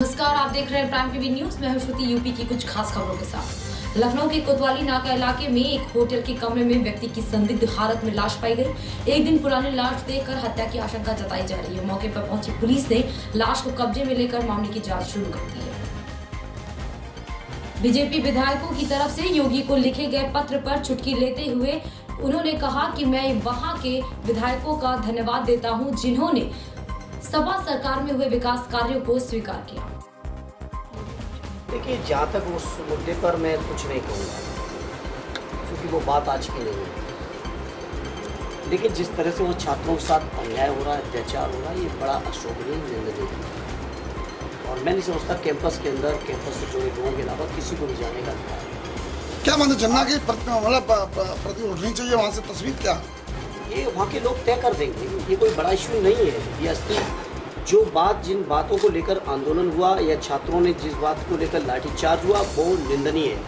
नमस्कार, आप देख रहे हैं प्राइम टीवी न्यूज। मैं हूं श्रुति। यूपी की कुछ खास खबरों के साथ। लखनऊ के कोतवाली नाका इलाके में एक होटल के कमरे में व्यक्ति की संदिग्ध हालत में लाश पाई गई। एक दिन पुरानी लाश देखकर हत्या की आशंका जताई जा रही है। मौके पर पहुंची पुलिस ने लाश को कब्जे में लेकर मामले की जांच शुरू कर दी है। बीजेपी विधायकों की तरफ से योगी को लिखे गए पत्र पर चुटकी लेते हुए उन्होंने कहा कि मैं वहां के विधायकों का धन्यवाद देता हूं जिन्होंने सपा सरकार में हुए विकास कार्यों को स्वीकार किया। देखिए, जहाँ तक उस मुद्दे पर मैं कुछ नहीं कहूँगा क्योंकि वो बात आज की नहीं है। लेकिन जिस तरह से वो छात्रों के साथ अन्याय हो रहा है, अत्याचार हो रहा है, ये बड़ा अशोभनीय निंदनीय है। और मैं नहीं समझता कैंपस के अंदर कैंपस से जुड़े लोगों के अलावा किसी को भी जाने का अधिकार है। क्या मानते झरना की प्रति उठनी चाहिए, वहाँ से तस्वीर क्या ये वहाँ के लोग तय कर देंगे। ये कोई बड़ा इशू नहीं है। ये असली जो बात, जिन बातों को लेकर आंदोलन हुआ या छात्रों ने जिस बात को लेकर लाठीचार्ज हुआ, वो निंदनीय है।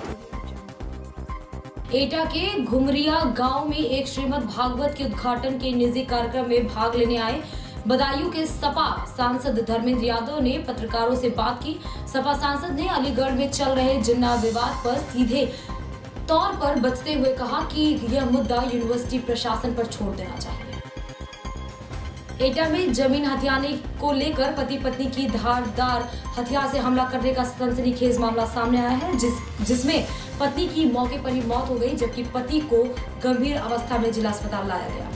एटा के घुमरिया गांव में एक श्रीमद् भागवत के उद्घाटन के निजी कार्यक्रम में भाग लेने आए बदायूं के सपा सांसद धर्मेंद्र यादव ने पत्रकारों से बात की। सपा सांसद ने अलीगढ़ में चल रहे जिन्ना विवाद पर सीधे तौर पर बचते हुए कहा कि यह मुद्दा यूनिवर्सिटी प्रशासन पर छोड़ देना चाहिए। एटा में जमीन हथियाने को लेकर पति पत्नी की धारदार हथियार से हमला करने का सनसनीखेज मामला सामने आया है, जिसमें पत्नी की मौके पर ही मौत हो गई, जबकि पति को गंभीर अवस्था में जिला अस्पताल लाया गया।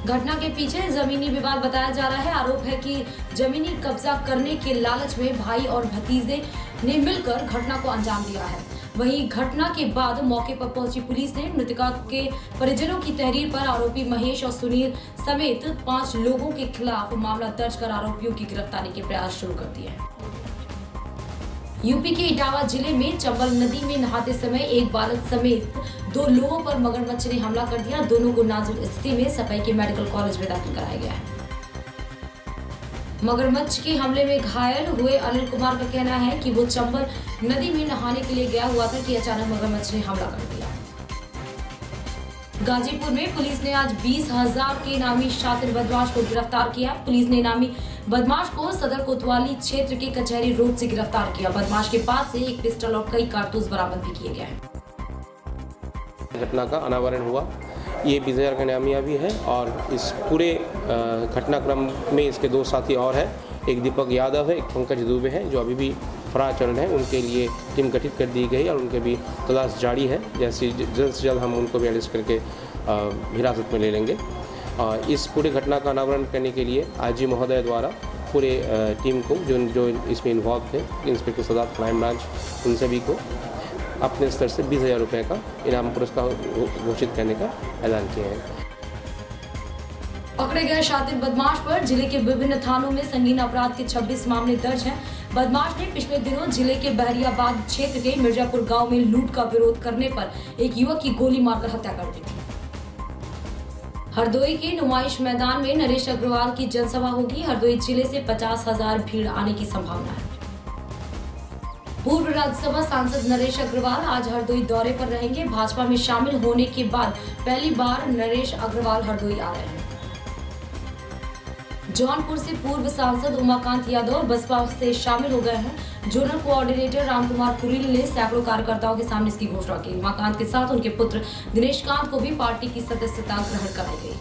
घटना के पीछे जमीनी विवाद बताया जा रहा है। आरोप है कि जमीनी कब्जा करने के लालच में भाई और भतीजे ने मिलकर घटना को अंजाम दिया है। वहीं घटना के बाद मौके पर पहुंची पुलिस ने मृतका के परिजनों की तहरीर पर आरोपी महेश और सुनील समेत 5 लोगों के खिलाफ मामला दर्ज कर आरोपियों की गिरफ्तारी के प्रयास शुरू कर दिए हैं। यूपी के इटावा जिले में चंबल नदी में नहाते समय एक बालक समेत 2 लोगों पर मगरमच्छ ने हमला कर दिया। दोनों को नाजुक स्थिति में सफाई के मेडिकल कॉलेज में दाखिल कराया गया है। मगरमच्छ के हमले में घायल हुए अनिल कुमार का कहना है कि वो चंबल नदी में नहाने के लिए गया हुआ था कि अचानक मगरमच्छ ने हमला कर दिया। गाजीपुर में पुलिस ने आज 20,000 के इनामी शातिर बदमाश को गिरफ्तार किया। पुलिस ने इनामी बदमाश को सदर कोतवाली क्षेत्र के कचहरी रोड से गिरफ्तार किया। बदमाश के पास से एक पिस्टल और कई कारतूस बरामद भी किए गए हैं। घटना का अनावरण हुआ। ये 20,000 का इनामिया भी है और इस पूरे घटनाक्रम में इसके 2 साथी और हैं। एक दीपक यादव है, एक पंकज दुबे हैं जो अभी भी फरार चल रहे हैं। उनके लिए टीम गठित कर दी गई और उनके भी तलाश जारी है। जैसे जल्द से जल्द हम उनको भी अरेस्ट करके हिरासत में ले लेंगे। इस पूरे घटना का अनावरण करने के लिए आईजी महोदय द्वारा पूरे टीम को जो इसमें इन्वॉल्व थे, इंस्पेक्टर सदाब क्राइम ब्रांच, उन सभी को अपने स्तर से 20,000 रुपये का इनाम पुरस्कार घोषित करने का ऐलान किया है। पकड़े गए शातिर बदमाश पर जिले के विभिन्न थानों में संगीन अपराध के 26 मामले दर्ज हैं। बदमाश ने पिछले दिनों जिले के बहरियाबाद क्षेत्र के मिर्जापुर गांव में लूट का विरोध करने पर एक युवक की गोली मारकर हत्या कर दी थी। हरदोई के नुमाइश मैदान में नरेश अग्रवाल की जनसभा होगी। हरदोई जिले से 50,000 भीड़ आने की संभावना है। पूर्व राज्यसभा सांसद नरेश अग्रवाल आज हरदोई दौरे पर रहेंगे। भाजपा में शामिल होने के बाद पहली बार नरेश अग्रवाल हरदोई आ रहे हैं। जौनपुर से पूर्व सांसद उमाकांत यादव बसपा से शामिल हो गए हैं। जोनल कोऑर्डिनेटर रामकुमार कुरील ने सैकड़ों कार्यकर्ताओं के सामने इसकी घोषणा की। उमाकांत के साथ उनके पुत्र दिनेश कांत को भी पार्टी की सदस्यता ग्रहण कराई गई।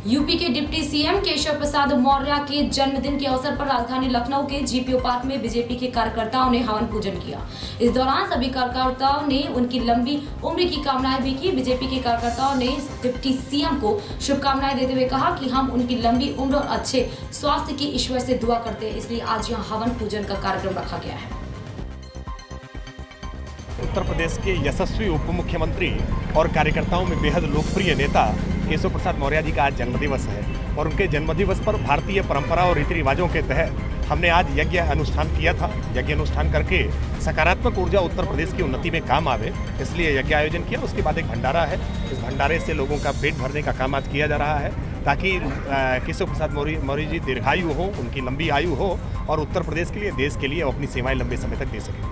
यूपी के डिप्टी सीएम केशव प्रसाद मौर्य के जन्मदिन के अवसर पर राजधानी लखनऊ के जीपीओ पार्क में बीजेपी के कार्यकर्ताओं ने हवन पूजन किया। इस दौरान सभी कार्यकर्ताओं ने उनकी लंबी उम्र की कामनाएं भी की। बीजेपी के कार्यकर्ताओं ने डिप्टी सीएम को शुभकामनाएं देते हुए कहा कि हम उनकी लंबी उम्र और अच्छे स्वास्थ्य की ईश्वर से दुआ करते हैं, इसलिए आज यहाँ हवन पूजन का कार्यक्रम रखा गया है। उत्तर प्रदेश के यशस्वी उप मुख्यमंत्री और कार्यकर्ताओं में बेहद लोकप्रिय नेता केशव प्रसाद मौर्य जी का आज जन्मदिवस है और उनके जन्मदिवस पर भारतीय परंपरा और रीति रिवाजों के तहत हमने आज यज्ञ अनुष्ठान किया था। यज्ञ अनुष्ठान करके सकारात्मक ऊर्जा उत्तर प्रदेश की उन्नति में काम आवे, इसलिए यज्ञ आयोजन किया। उसके बाद एक भंडारा है। इस भंडारे से लोगों का पेट भरने का काम आज किया जा रहा है ताकि केशव प्रसाद मौर्य जी दीर्घायु हो, उनकी लंबी आयु हो और उत्तर प्रदेश के लिए, देश के लिए अपनी सेवाएं लंबे समय तक दे सकें।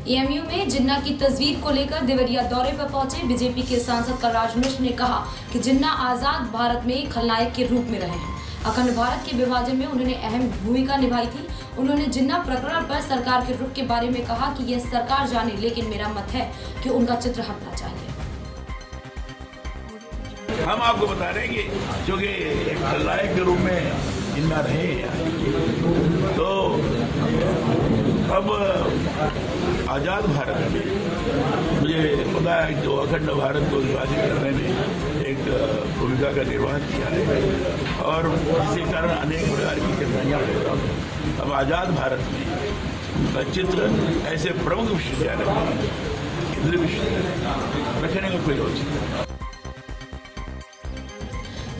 एएमयू में जिन्ना की तस्वीर को लेकर देवरिया दौरे पर पहुंचे बीजेपी के सांसद कलराज मिश्र ने कहा कि जिन्ना आजाद भारत में खलनायक के रूप में रहे हैं। अखंड भारत के विभाजन में उन्होंने अहम भूमिका निभाई थी। उन्होंने जिन्ना प्रकरण पर सरकार के रुख के बारे में कहा कि यह सरकार जाने, लेकिन मेरा मत है कि उनका चित्र हटना चाहिए। हम आपको बता रहे हैं कि क्योंकि खलनायक के रूप में जिन्ना रहे, तो अब आज़ाद भारत में मुझे पता है जो अखंड भारत को विभाजित करने में एक भूमिका का निर्वहन किया है और इसी कारण अनेक प्रकार की कठिनाइयाँ पैदा हुई। अब आज़ाद भारत में चित्र ऐसे प्रमुख विश्वविद्यालय में केंद्रीय विश्वविद्यालय रखने का कोई औचित्य नहीं।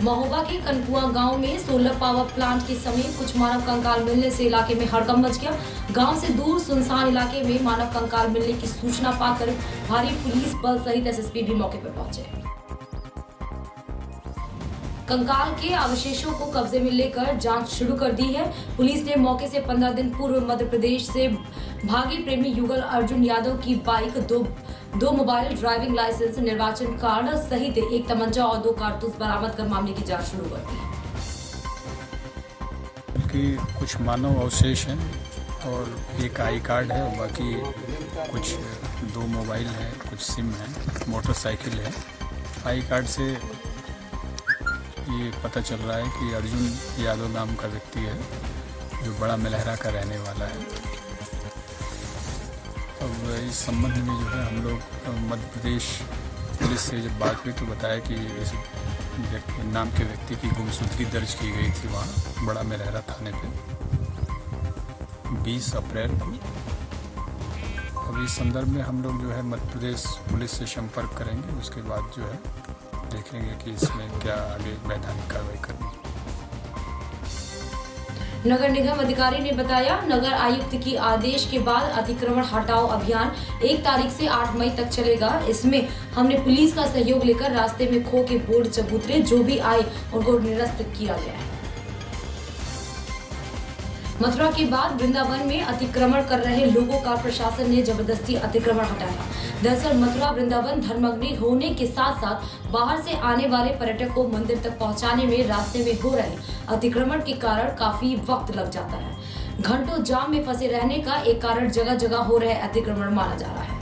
महोबा के कनकुआ गांव में सोलर पावर प्लांट के समीप कुछ मानव कंकाल मिलने से इलाके में हड़कंप मच गया। गांव से दूर सुनसान इलाके में मानव कंकाल मिलने की सूचना पाकर भारी पुलिस बल सहित एसएसपी भी मौके पर पहुंचे। कंकाल के अवशेषों को कब्जे में लेकर जांच शुरू कर दी है। पुलिस ने मौके से 15 दिन पूर्व मध्य प्रदेश से भागी प्रेमी युगल अर्जुन यादव की बाइक, दो मोबाइल, ड्राइविंग लाइसेंस, निर्वाचन कार्ड सहित एक तमंचा और 2 कारतूस बरामद कर मामले की जांच शुरू कर दी है। कि कुछ मानव अवशेष हैं और एक आई कार्ड है, बाकी कुछ 2 मोबाइल हैं, कुछ सिम है, मोटरसाइकिल है। आई कार्ड से ये पता चल रहा है कि अर्जुन यादव नाम का व्यक्ति है जो बड़ा मेलहरा का रहने वाला है। अब इस संबंध में जो है हम लोग मध्य प्रदेश पुलिस से जब बात हुई तो बताया कि इस नाम के व्यक्ति की गुमशुदगी दर्ज की गई थी वहाँ बड़ा मेलहरा थाने पे 20 अप्रैल को। अब इस संदर्भ में हम लोग जो है मध्य प्रदेश पुलिस से संपर्क करेंगे, उसके बाद जो है देखेंगे कि इसमें क्या आगे वैधानिक कार्रवाई करनी है। नगर निगम अधिकारी ने बताया, नगर आयुक्त की आदेश के बाद अतिक्रमण हटाओ अभियान 1 तारीख से 8 मई तक चलेगा। इसमें हमने पुलिस का सहयोग लेकर रास्ते में खो के बोर्ड चबूतरे जो भी आए उनको निरस्त किया गया है। मथुरा के बाद वृंदावन में अतिक्रमण कर रहे लोगों का प्रशासन ने जबरदस्ती अतिक्रमण हटाया। दरअसल मथुरा वृंदावन धर्मग्नि होने के साथ साथ बाहर से आने वाले पर्यटक को मंदिर तक पहुंचाने में रास्ते में हो रहे अतिक्रमण के कारण काफी वक्त लग जाता है। घंटों जाम में फंसे रहने का एक कारण जगह जगह हो रहे अतिक्रमण माना जा रहा है।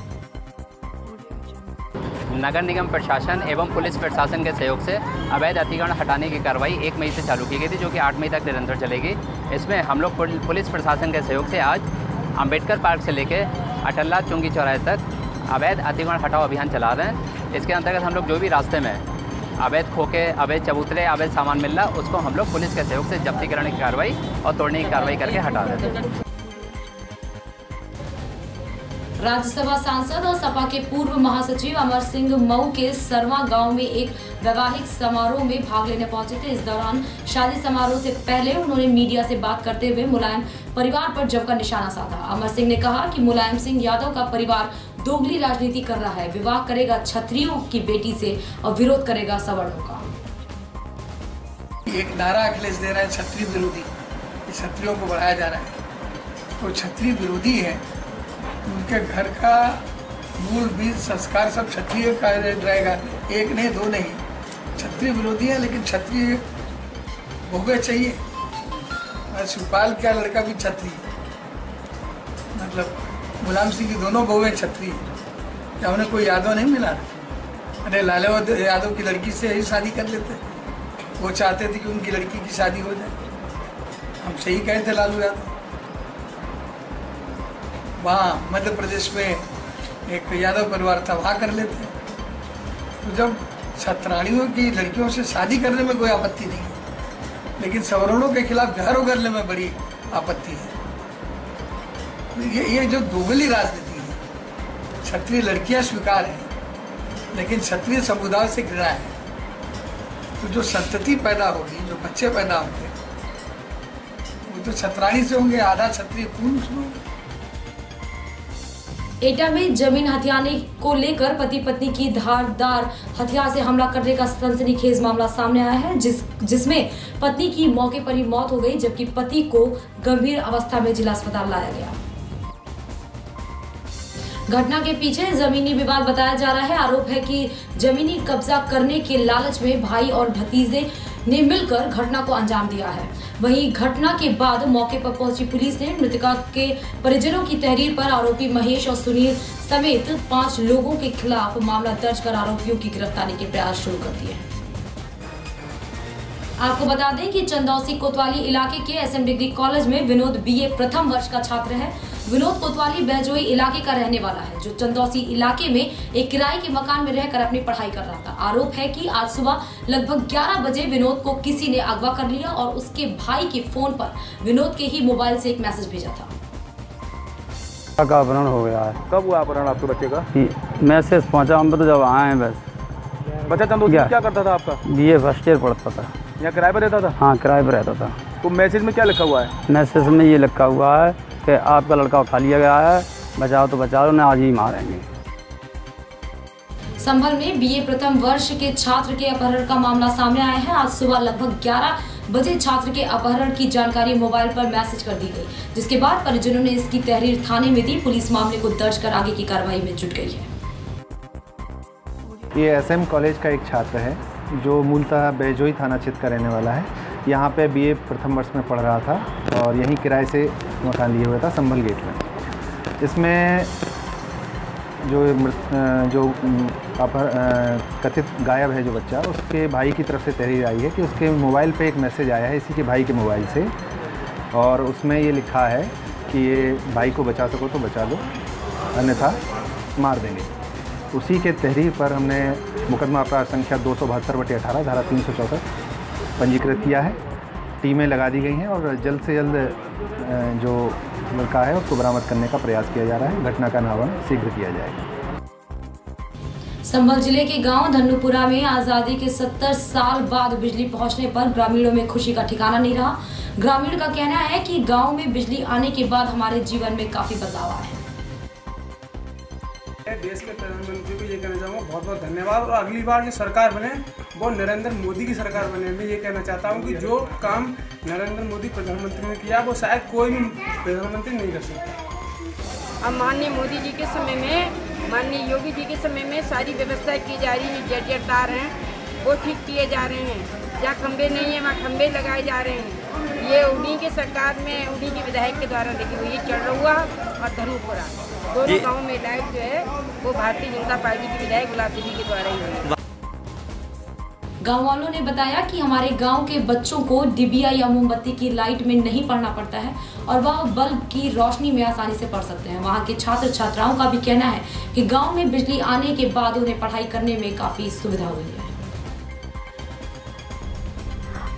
नगर निगम प्रशासन एवं पुलिस प्रशासन के सहयोग से अवैध अतिक्रमण हटाने की कार्रवाई 1 मई से चालू की गई थी, जो कि 8 मई तक निरंतर चलेगी। इसमें हम लोग पुलिस प्रशासन के सहयोग से आज अंबेडकर पार्क से लेकर अटल्ला चुंगी चौराहे तक अवैध अतिक्रमण हटाओ अभियान चला रहे हैं। इसके अंतर्गत हम लोग जो भी रास्ते में अवैध खोखे, अवैध चबूतरे, अवैध सामान मिल रहा, उसको हम लोग पुलिस के सहयोग से जब्ती करने की कार्रवाई और तोड़ने की कार्रवाई करके हटा रहे हैं। राज्यसभा सांसद और सपा के पूर्व महासचिव अमर सिंह मऊ के सरवा गांव में एक वैवाहिक समारोह में भाग लेने पहुंचे थे। इस दौरान शादी समारोह से पहले उन्होंने मीडिया से बात करते हुए मुलायम परिवार पर जमकर निशाना साधा। अमर सिंह ने कहा कि मुलायम सिंह यादव का परिवार दोगली राजनीति कर रहा है, विवाह करेगा क्षत्रियों की बेटी से और विरोध करेगा सवर्णों का। एक नारा अखिलेश दे रहा है क्षत्रिय विरोधी, क्षत्रियों को बढ़ाया जा रहा है, तो क्षत्रिय विरोधी है। उनके घर का मूल बीज संस्कार सब क्षत्रिय का रहेगा, 1 नहीं 2 नहीं, क्षत्रिय विरोधी है। लेकिन क्षत्रिय बहुएं चाहिए। शिवपाल का लड़का भी क्षत्रिय, मतलब मुलायम सिंह की दोनों बहुएं क्षत्रिय। क्या उन्हें कोई यादव नहीं मिला? अरे लालू यादव की लड़की से ही शादी कर लेते, वो चाहते थे कि उनकी लड़की की शादी हो जाए। हम सही कहे थे लालू यादव। वहाँ मध्य प्रदेश में एक यादव परिवार था, वहाँ कर लेते। तो जब छत्राणियों की लड़कियों से शादी करने में कोई आपत्ति नहीं है, लेकिन सवर्णों के खिलाफ जहर करने में बड़ी आपत्ति है। ये जो दोगली राजनीति है, क्षत्रिय लड़कियाँ स्वीकार हैं, लेकिन क्षत्रिय समुदाय से घृणा है। तो जो संतति पैदा होगी, जो बच्चे पैदा होंगे, वो तो छत्राणी से होंगे, आधा क्षत्रिय खून से होंगे। एटा में जमीन हथियाने को लेकर पति पत्नी की धारदार हथियार से हमला करने का सनसनीखेज मामला सामने आया है, जिसमें पत्नी की मौके पर ही मौत हो गई, जबकि पति को गंभीर अवस्था में जिला अस्पताल लाया गया। घटना के पीछे जमीनी विवाद बताया जा रहा है। आरोप है कि जमीनी कब्जा करने के लालच में भाई और भतीजे ने मिलकर घटना को अंजाम दिया है। वहीं घटना के बाद मौके पर पहुंची पुलिस ने मृतका के परिजनों की तहरीर पर आरोपी महेश और सुनील समेत 5 लोगों के खिलाफ मामला दर्ज कर आरोपियों की गिरफ्तारी के प्रयास शुरू कर दिए हैं। आपको बता दें कि चंदौसी कोतवाली इलाके के SM डिग्री कॉलेज में विनोद BA प्रथम वर्ष का छात्र है। विनोद कोतवाली बहजोई इलाके का रहने वाला है, जो चंदौसी इलाके में एक किराए के मकान में रहकर अपनी पढ़ाई कर रहा था। आरोप है कि आज सुबह लगभग 11 बजे विनोद को किसी ने अगवा कर लिया और उसके भाई के फोन पर विनोद के ही मोबाइल से एक मैसेज भेजा था। का अपहरण हो गया है। कब हुआ अपहरण आपके बच्चे का? मैसेज पहुंचा हम तो जब आए हैं बस। बच्चा चंदौसी क्या करता था आपका? BA फर्स्ट ईयर पढ़ता था। यहाँ किराए पर रहता था? हाँ, किराए पर रहता था। तो मैसेज में क्या लिखा हुआ है? मैसेज में ये लिखा हुआ है कि आपका लड़का उठा लिया गया है, बचाओ तो बचाओ, ना आज ही मारेंगे। संभल में BA प्रथम वर्ष के छात्र के अपहरण का मामला सामने आया है। आज सुबह लगभग 11 बजे छात्र के अपहरण की जानकारी मोबाइल पर मैसेज कर दी गई, जिसके बाद परिजनों ने इसकी तहरीर थाने में दी। पुलिस मामले को दर्ज कर आगे की कार्रवाई में जुट गई है। ये SM कॉलेज का एक छात्र है जो मूलतः बहजोई थाना क्षेत्र का रहने वाला है। यहाँ पे BA प्रथम वर्ष में पढ़ रहा था और यहीं किराए से मकान लिए हुआ था संभल गेट में। इसमें जो कथित गायब है जो बच्चा, उसके भाई की तरफ से तहरीर आई है कि उसके मोबाइल पे एक मैसेज आया है इसी के भाई के मोबाइल से, और उसमें ये लिखा है कि ये भाई को बचा सको तो बचा लो, अन्यथा मार देंगे। उसी के तहरीर पर हमने मुकदमा अपराध संख्या 272/18 धारा 364 पंजीकृत किया है। टीमें लगा दी गई हैं और जल्द से जल्द जो लड़का है उसको बरामद करने का प्रयास किया जा रहा है। घटना का अनावरण शीघ्र किया जाएगा। संभल जिले के गांव धन्नूपुरा में आजादी के 70 साल बाद बिजली पहुंचने पर ग्रामीणों में खुशी का ठिकाना नहीं रहा। ग्रामीण का कहना है कि गांव में बिजली आने के बाद हमारे जीवन में काफी बदलाव आया है। देश के प्रधानमंत्री को ये कहना चाहूँगा बहुत बहुत धन्यवाद, और अगली बार जो सरकार बने वो नरेंद्र मोदी की सरकार बने। मैं ये कहना चाहता हूँ कि जो काम नरेंद्र मोदी प्रधानमंत्री ने किया वो शायद कोई भी प्रधानमंत्री नहीं कर सकता। अब माननीय मोदी जी के समय में, माननीय योगी जी के समय में सारी व्यवस्था की जा रही है। जर्जर तार हैं वो ठीक किए जा रहे हैं, जहाँ खंभे नहीं है वहाँ खंभे लगाए जा रहे हैं। ये उन्हीं के सरकार में, उन्हीं के विधायक के द्वारा लगी हुई है। चढ़रुआ और धन्नूपुरा दोनों गाँव में लाइट जो है वो भारतीय जनता पार्टी के विधायक गुलाब देवी के द्वारा ही हुई है। गाँव वालों ने बताया कि हमारे गांव के बच्चों को डिबिया या मोमबत्ती की लाइट में नहीं पढ़ना पड़ता है और वह बल्ब की रोशनी में आसानी से पढ़ सकते हैं। वहां के छात्र छात्राओं का भी कहना है कि गांव में बिजली आने के बाद उन्हें पढ़ाई करने में काफी सुविधा हुई है।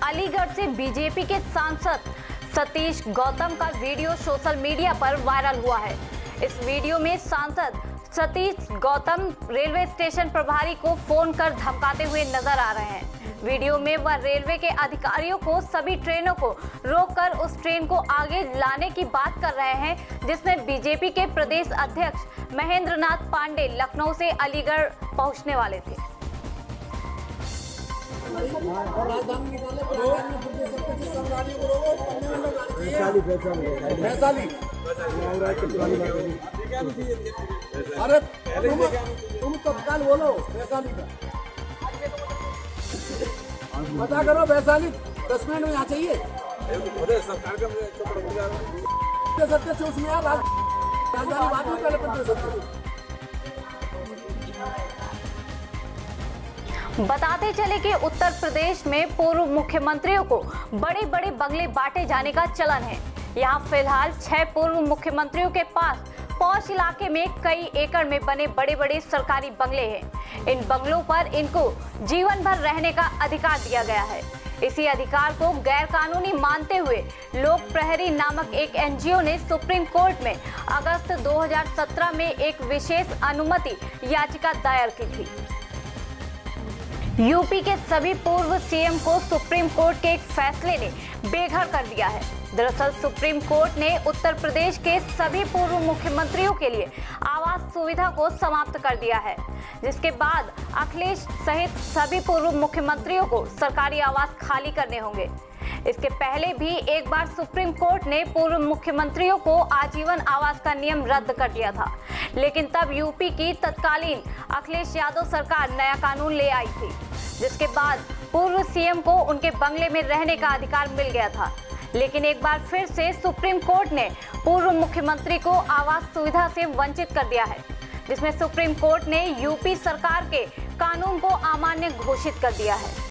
अलीगढ़ से बीजेपी के सांसद सतीश गौतम का वीडियो सोशल मीडिया पर वायरल हुआ है। इस वीडियो में सांसद सतीश गौतम रेलवे स्टेशन प्रभारी को फोन कर धमकाते हुए नजर आ रहे हैं। वीडियो में वह रेलवे के अधिकारियों को सभी ट्रेनों को रोककर उस ट्रेन को आगे लाने की बात कर रहे हैं जिसमें बीजेपी के प्रदेश अध्यक्ष महेंद्र नाथ पांडे लखनऊ से अलीगढ़ पहुंचने वाले थे। अरे तुम तत्काल बोलो वैशाली का, पता करो वैशाली 10 मिनट में यहाँ चाहिए। सत्य से उसमें यार राजधानी बात में पहले बताते चले कि उत्तर प्रदेश में पूर्व मुख्यमंत्रियों को बड़े बड़े बंगले बांटे जाने का चलन है। यहाँ फिलहाल 6 पूर्व मुख्यमंत्रियों के पास पौष इलाके में कई एकड़ में बने बड़े बड़े सरकारी बंगले हैं। इन बंगलों पर इनको जीवन भर रहने का अधिकार दिया गया है। इसी अधिकार को गैर कानूनी मानते हुए लोक प्रहरी नामक एक NGO ने सुप्रीम कोर्ट में अगस्त 2017 में एक विशेष अनुमति याचिका दायर की थी। यूपी के सभी पूर्व CM को सुप्रीम कोर्ट के एक फैसले ने बेघर कर दिया है। दरअसल सुप्रीम कोर्ट ने उत्तर प्रदेश के सभी पूर्व मुख्यमंत्रियों के लिए आवास सुविधा को समाप्त कर दिया है, जिसके बाद अखिलेश सहित सभी पूर्व मुख्यमंत्रियों को सरकारी आवास खाली करने होंगे। इसके पहले भी एक बार सुप्रीम कोर्ट ने पूर्व मुख्यमंत्रियों को आजीवन आवास का नियम रद्द कर दिया था, लेकिन तब यूपी की तत्कालीन अखिलेश यादव सरकार नया कानून ले आई थी, जिसके बाद पूर्व सीएम को उनके बंगले में रहने का अधिकार मिल गया था। लेकिन एक बार फिर से सुप्रीम कोर्ट ने पूर्व मुख्यमंत्री को आवास सुविधा से वंचित कर दिया है, जिसमें सुप्रीम कोर्ट ने यूपी सरकार के कानून को अमान्य घोषित कर दिया है।